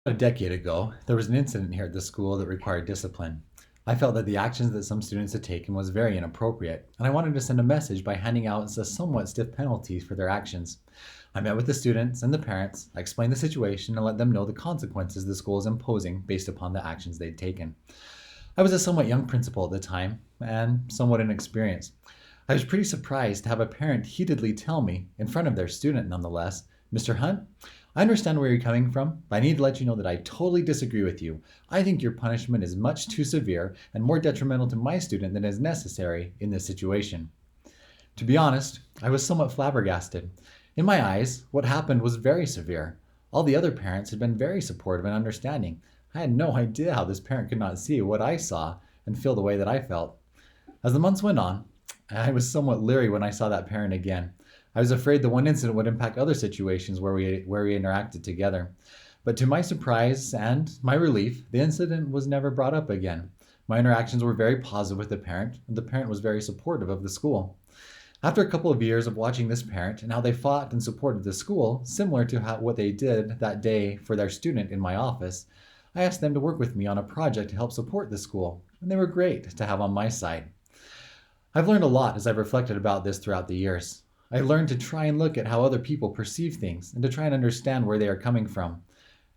A decade ago, there was an incident here at the school that required discipline. I felt that the actions that some students had taken was very inappropriate, and I wanted to send a message by handing out a somewhat stiff penalty for their actions. I met with the students and the parents, I explained the situation, and let them know the consequences the school is imposing based upon the actions they'd taken. I was a somewhat young principal at the time, and somewhat inexperienced. I was pretty surprised to have a parent heatedly tell me, in front of their student nonetheless, "Mr. Hunt, I understand where you're coming from, but I need to let you know that I totally disagree with you. I think your punishment is much too severe and more detrimental to my student than is necessary in this situation." To be honest, I was somewhat flabbergasted. In my eyes, what happened was very severe. All the other parents had been very supportive and understanding. I had no idea how this parent could not see what I saw and feel the way that I felt. As the months went on, I was somewhat leery when I saw that parent again. I was afraid the one incident would impact other situations where we interacted together. But to my surprise and my relief, the incident was never brought up again. My interactions were very positive with the parent, and the parent was very supportive of the school. After a couple of years of watching this parent and how they fought and supported the school, similar to what they did that day for their student in my office, I asked them to work with me on a project to help support the school, and they were great to have on my side. I've learned a lot as I've reflected about this throughout the years. I learned to try and look at how other people perceive things and to try and understand where they are coming from.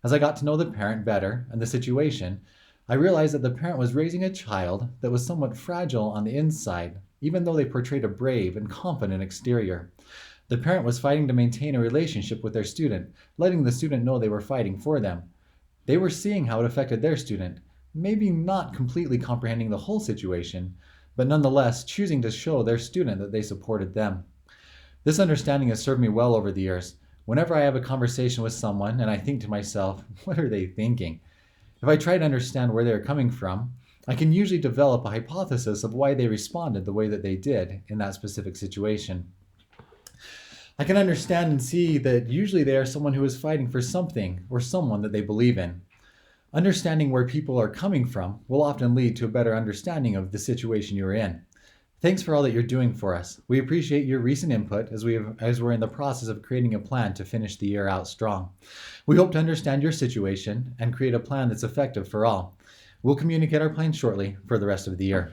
As I got to know the parent better and the situation, I realized that the parent was raising a child that was somewhat fragile on the inside, even though they portrayed a brave and confident exterior. The parent was fighting to maintain a relationship with their student, letting the student know they were fighting for them. They were seeing how it affected their student, maybe not completely comprehending the whole situation, but nonetheless choosing to show their student that they supported them. This understanding has served me well over the years. Whenever I have a conversation with someone and I think to myself, what are they thinking? If I try to understand where they're coming from, I can usually develop a hypothesis of why they responded the way that they did in that specific situation. I can understand and see that usually they are someone who is fighting for something or someone that they believe in. Understanding where people are coming from will often lead to a better understanding of the situation you're in. Thanks for all that you're doing for us. We appreciate your recent input as we're in the process of creating a plan to finish the year out strong. We hope to understand your situation and create a plan that's effective for all. We'll communicate our plan shortly for the rest of the year.